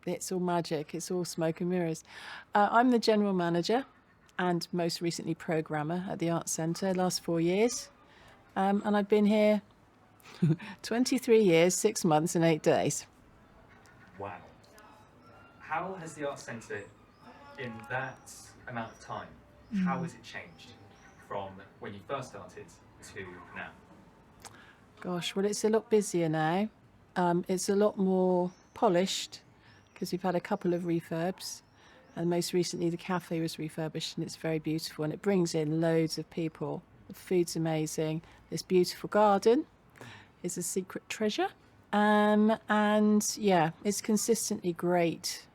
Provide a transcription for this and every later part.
It's all magic. It's all smoke and mirrors. I'm the general manager and most recently programmer at the Arts Centre, last 4 years. And I've been here 23 years, 6 months and 8 days. Wow. How has the Arts Centre, in that amount of time, how has it changed from when you first started to now? Gosh, well, it's a lot busier now. It's a lot more polished because we've had a couple of refurbs. And most recently, the cafe was refurbished and it's very beautiful and it brings in loads of people. The food's amazing. This beautiful garden is a secret treasure. And yeah, it's consistently great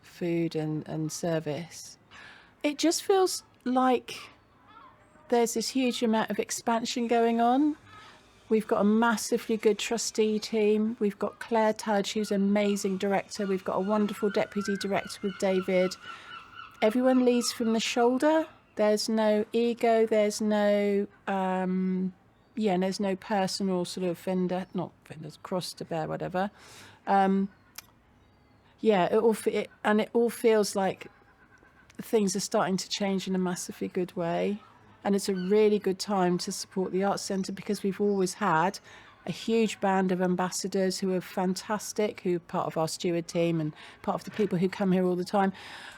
food and service. It just feels like there's this huge amount of expansion going on. We've got a massively good trustee team. We've got Claire Tudge, who's an amazing director. We've got a wonderful deputy director with David. Everyone leads from the shoulder. There's no ego. There's no, there's no personal sort of cross to bear, whatever. It all feels like things are starting to change in a massively good way. And it's a really good time to support the Arts Centre because we've always had a huge band of ambassadors who are fantastic, who are part of our steward team and part of the people who come here all the time.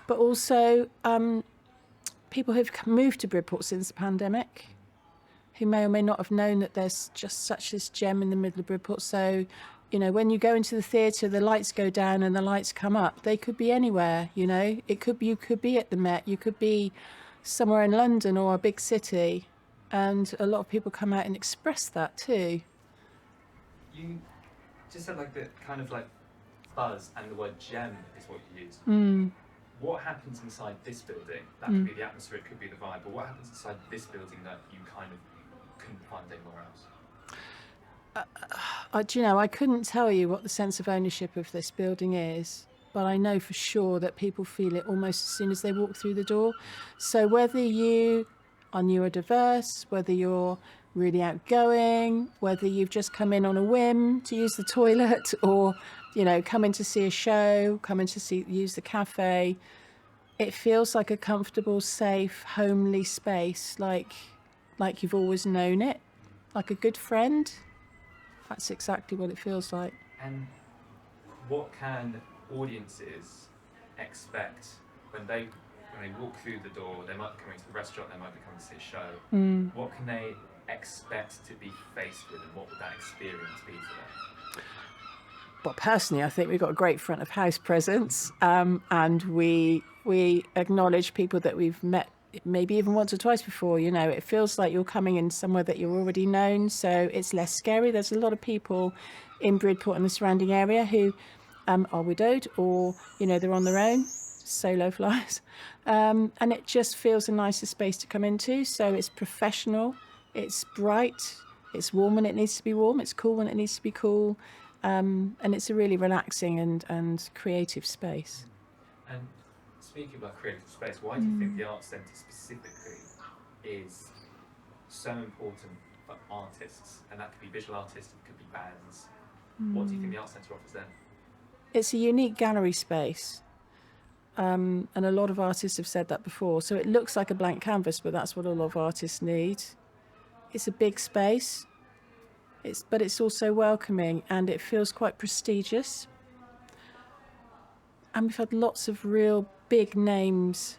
But also people who've moved to Bridport since the pandemic, who may or may not have known that there's just such this gem in the middle of Bridport. So, you know, when you go into the theatre, the lights go down and the lights come up. They could be anywhere, you know. You could be at the Met, you could be somewhere in London or a big city, and a lot of people come out and express that too. You just said like the kind of like buzz, and the word gem is what you used. What happens inside this building? That could be the atmosphere, it could be the vibe, but what happens inside this building that you kind of couldn't find anywhere else? I couldn't tell you what the sense of ownership of this building is, but I know for sure that people feel it almost as soon as they walk through the door. So whether you are neurodiverse, whether you're really outgoing, whether you've just come in on a whim to use the toilet, or, you know, come in to see a show, use the cafe, it feels like a comfortable, safe, homely space, like you've always known it, like a good friend. That's exactly what it feels like. And what can audiences expect when they walk through the door? They might be coming to the restaurant, they might be coming to see a show. What can they expect to be faced with, and what would that experience be for them? Well, personally, I think we've got a great front of house presence, and we acknowledge people that we've met maybe even once or twice before. You know, it feels like you're coming in somewhere that you're already known, so it's less scary. There's a lot of people in Bridport and the surrounding area who are widowed, or, you know, they're on their own, solo flyers, and it just feels a nicer space to come into. So it's professional, it's bright, it's warm when it needs to be warm, it's cool when it needs to be cool, and it's a really relaxing and creative space. And speaking about creative space, why do you think the Arts Centre specifically is so important for artists? And that could be visual artists, it could be bands. What do you think the Arts Centre offers them? It's a unique gallery space, and a lot of artists have said that before. So it looks like a blank canvas, but that's what a lot of artists need. It's a big space, but it's also welcoming, and it feels quite prestigious. And we've had lots of real big named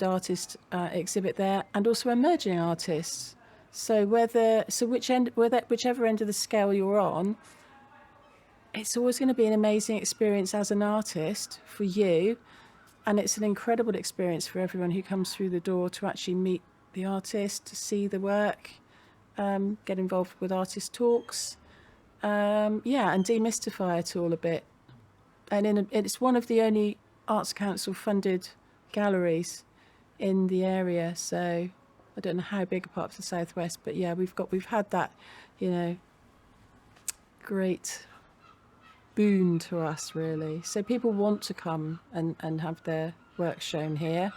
artists exhibit there, and also emerging artists. So whichever end of the scale you're on, it's always going to be an amazing experience as an artist for you, and it's an incredible experience for everyone who comes through the door to actually meet the artist, to see the work, get involved with artist talks, and demystify it all a bit. And it's one of the only Arts Council funded galleries in the area, so I don't know how big a part of the southwest, but yeah, we've had that, you know, great boon to us, really. So people want to come and have their work shown here.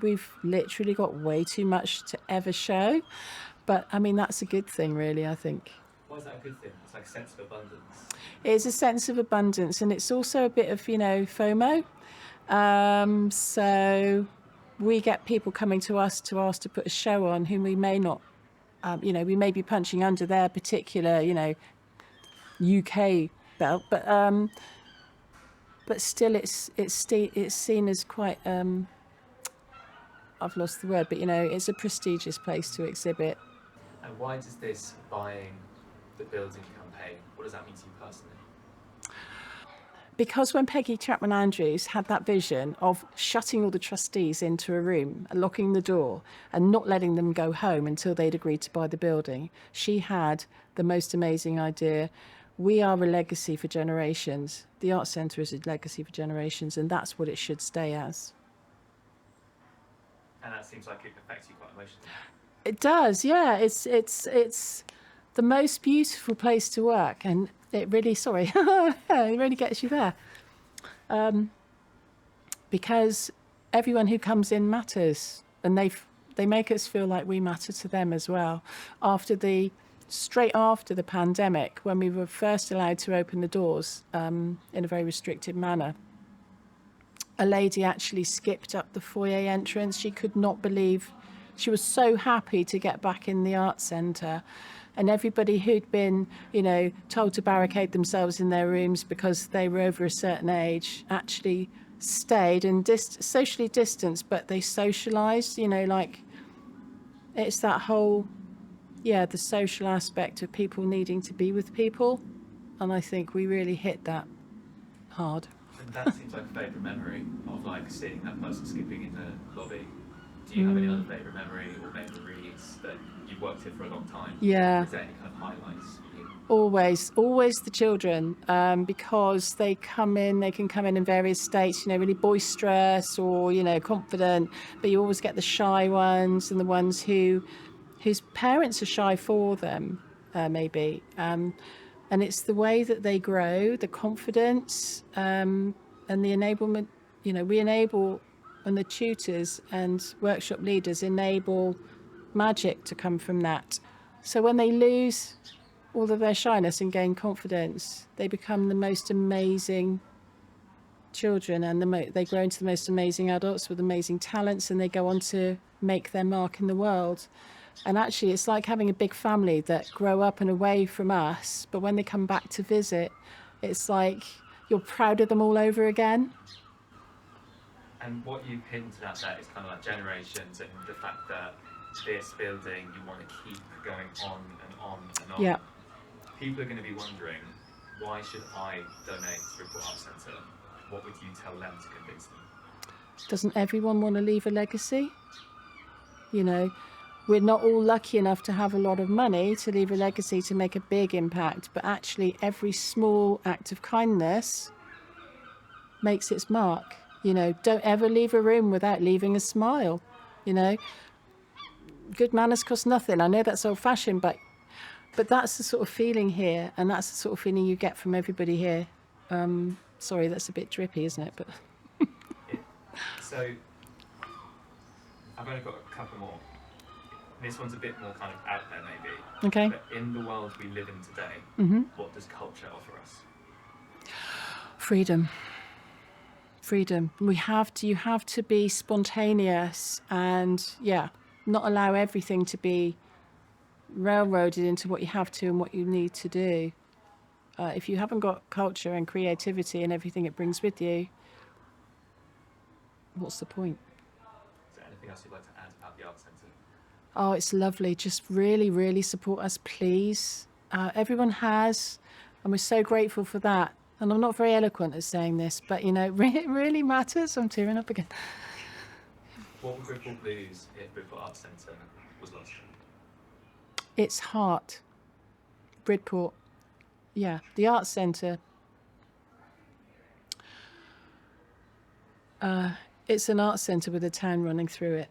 We've literally got way too much to ever show, but I mean, that's a good thing, really, I think. Well, Why is that a good thing? It's like a sense of abundance. It's a sense of abundance, and it's also a bit of, FOMO. So we get people coming to us to ask to put a show on whom we may not, we may be punching under their particular, UK belt, but still it's seen as quite, I've lost the word, but it's a prestigious place to exhibit. And why does this buying the building campaign, what does that mean to you personally? Because when Peggy Chapman Andrews had that vision of shutting all the trustees into a room and locking the door and not letting them go home until they'd agreed to buy the building, she had the most amazing idea. We are a legacy for generations. The Arts Centre is a legacy for generations, and that's what it should stay as. And that seems like it affects you quite emotionally. It does, yeah. It's the most beautiful place to work, and it really, it really gets you there. Because everyone who comes in matters, and they make us feel like we matter to them as well. Straight after the pandemic, when we were first allowed to open the doors in a very restricted manner, a lady actually skipped up the foyer entrance. She could not believe, she was so happy to get back in the Arts Centre. And everybody who'd been, told to barricade themselves in their rooms because they were over a certain age actually stayed and socially distanced, but they socialised, it's that whole, the social aspect of people needing to be with people. And I think we really hit that hard. And that seems like a favourite memory of seeing that person skipping in the lobby. Do you have any other favourite memory or memories that you've worked here for a long time? Yeah. Is there any kind of highlights for you? Always the children, because they can come in various states, really boisterous or, confident, but you always get the shy ones and the ones whose parents are shy for them, maybe. And it's the way that they grow, the confidence, and the enablement. We enable, and the tutors and workshop leaders enable magic to come from that. So when they lose all of their shyness and gain confidence, they become the most amazing children, and they grow into the most amazing adults with amazing talents, and they go on to make their mark in the world. And actually, it's like having a big family that grow up and away from us, but when they come back to visit, it's like you're proud of them all over again. And what you've hinted at there is kind of like generations and the fact that this building, you want to keep going on and on and on. Yeah. People are going to be wondering, why should I donate to Bridport Arts Centre? What would you tell them to convince them? Doesn't everyone want to leave a legacy? We're not all lucky enough to have a lot of money to leave a legacy to make a big impact, but actually every small act of kindness makes its mark. Don't ever leave a room without leaving a smile. Good manners cost nothing. I know that's old-fashioned, but that's the sort of feeling here, and that's the sort of feeling you get from everybody here. Sorry, that's a bit drippy, isn't it? But So I've only got a couple more. This one's a bit more kind of out there, maybe. Okay. But in the world we live in today, what does culture offer us? Freedom. You have to be spontaneous and, not allow everything to be railroaded into what you have to and what you need to do. If you haven't got culture and creativity and everything it brings with you, what's the point? Is there anything else you'd like to add about the Arts Centre? Oh, it's lovely. Just really, really support us, please. Everyone has, and we're so grateful for that. And I'm not very eloquent at saying this, but, it really matters. I'm tearing up again. What would Bridport lose if Bridport Arts Centre was lost? Its heart. Bridport. Yeah, the Arts Centre. It's an arts centre with a town running through it.